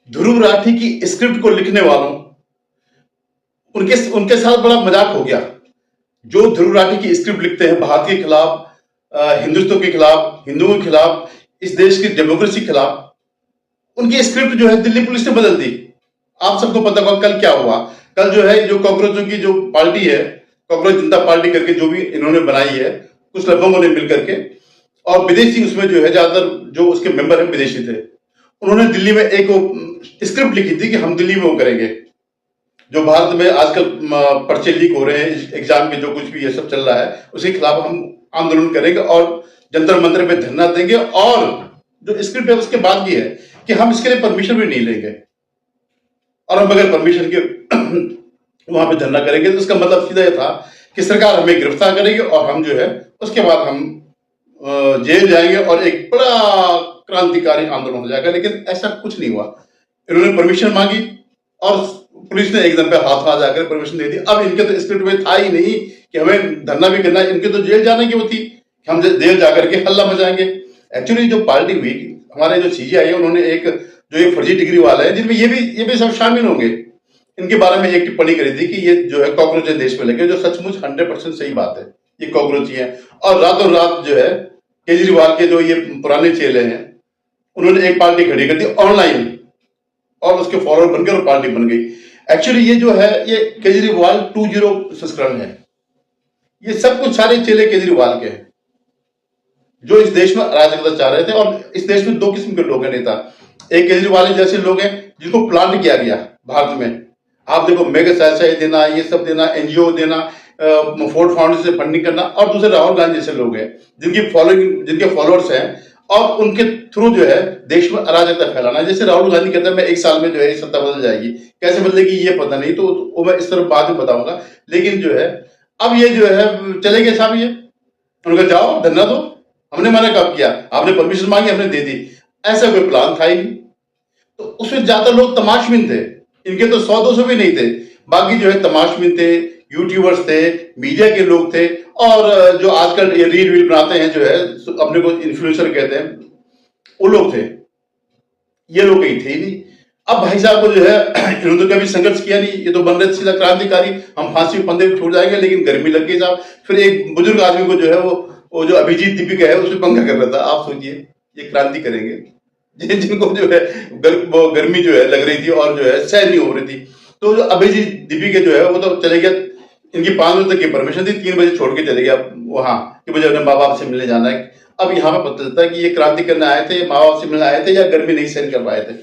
ध्रुव राठी की स्क्रिप्ट को लिखने वालों उनके उनके साथ बड़ा मजाक हो गया। जो ध्रुव राठी की स्क्रिप्ट लिखते हैं भारत के खिलाफ, हिंदुत्व के खिलाफ, हिंदुओं के खिलाफ, इस देश की डेमोक्रेसी के खिलाफ, उनकी स्क्रिप्ट जो है दिल्ली पुलिस ने बदल दी। आप सबको पता होगा कल क्या हुआ। कल जो है जो कॉकरोचों की जो पार्टी है, कॉकरोच जनता पार्टी करके जो भी इन्होंने बनाई है कुछ लोगों ने मिलकर के, और विदेशी उसमें जो है ज्यादातर जो उसके मेंबर है विदेशी थे। उन्होंने दिल्ली में एक स्क्रिप्ट लिखी थी कि हम दिल्ली में वो करेंगे। जो भारत में आजकल पर्चे लीक हो रहे हैं एग्जाम के, जो कुछ भी ये सब चल रहा है उसके खिलाफ हम आंदोलन करेंगे और जंतर मंतर पे धरना देंगे। और जो स्क्रिप्ट है उसके बाद भी है कि हम इसके लिए परमिशन भी नहीं लेंगे, और हम बगैर परमिशन के वहां पे धरना करेंगे। तो इसका मतलब सीधा यह था कि सरकार हमें गिरफ्तार करेगी और हम जो है उसके बाद हम जेल जाएंगे और एक बड़ा क्रांतिकारी आंदोलन हो जाएगा। लेकिन ऐसा कुछ नहीं हुआ। इन्होंने परमिशन मांगी और पुलिस ने एकदम पे हाथ जाकर परमिशन दे दी। अब इनके तो स्क्रिप्ट में था ही नहीं कि हमें धरना भी करना है, इनके तो जेल जाने की वो थी कि हम जेल जाकर के हल्ला मचाएंगे। एक्चुअली जो पार्टी हुई, हमारे जो सीजीआई है, उन्होंने एक जो ये फर्जी डिग्री वाला है जिनमें ये भी सब शामिल होंगे, इनके बारे में एक टिप्पणी करी थी कि ये जो है कॉकरोच देश में लगे, जो सचमुच 100% सही बात है। ये कॉकरोच ही है। और रातों रात जो है केजरीवाल के जो ये पुराने चेले हैं उन्होंने एक पार्टी खड़ी कर दी ऑनलाइन, और उसके फॉलोअर बन गए और पार्टी बन गई। एक्चुअली ये जो है ये केजरीवाल 2.0 संस्करण है। ये सब कुछ सारे चेले केजरीवाल के हैं जो इस देश में अराजकता चाह रहे थे। और इस देश में दो किस्म के लोग हैं नेता। एक केजरीवाल जैसे लोग हैं जिनको प्लांट किया गया भारत में। आप देखो मेगा चाचा देना, ये सब देना, एनजीओ देना, फोर्ड फाउंडेशन से फंडिंग करना। और दूसरे राहुल गांधी जैसे लोग हैं जिनकी फॉलोइंग, जिनके फॉलोअर्स हैं, और उनके थ्रू जो है देश में अराजकता फैलाना। जैसे राहुल गांधी कहते हैं मैं 1 साल में जो है सत्ता बदल जाएगी, कैसे बदलेगी ये पता नहीं, तो वो मैं इस तरफ बाद में बताऊंगा। लेकिन जो है अब ये जो है चले गए साहब, ये उनका जाओ धरना दो, हमने मना कब किया, आपने परमिशन मांगी हमने दे दी। ऐसा कोई प्लान था ही नहीं। तो उसमें ज्यादा लोग तमाशबीन थे, इनके तो 100-200 भी नहीं थे। बाकी जो है तमाशबीन थे, यूट्यूबर्स थे, मीडिया के लोग थे, और जो आजकल ये रील वील बनाते हैं जो है अपने को इन्फ्लुएंसर कहते हैं, वो लोग थे। ये लोग कहीं थे ही नहीं। अब भाई साहब को जो है इन्होंने तो कभी संघर्ष किया नहीं, ये तो बन रहे सीधा क्रांतिकारी, हम फांसी फंदे में छूट जाएंगे। लेकिन गर्मी लग गई साहब। फिर एक बुजुर्ग आदमी को जो है वो जो अभिजीत दीपिका है उसमें पंखा कर रहा था। आप सोचिए ये क्रांति करेंगे जिनको जो है वो गर्मी जो है लग रही थी और जो है सहन नहीं हो रही थी। तो जो अभिजीत दीपिका जो है वो तो चले गया, इनकी 5 बजे तक की परमिशन थी, 3 बजे छोड़ के चले गया वहां कि मुझे अपने माँ बाप से मिलने जाना है। अब यहाँ पे पता चलता है कि ये क्रांति करने आए थे, माँ बाप से मिलने आए थे, या गर्मी नहीं सहन कर पाए थे।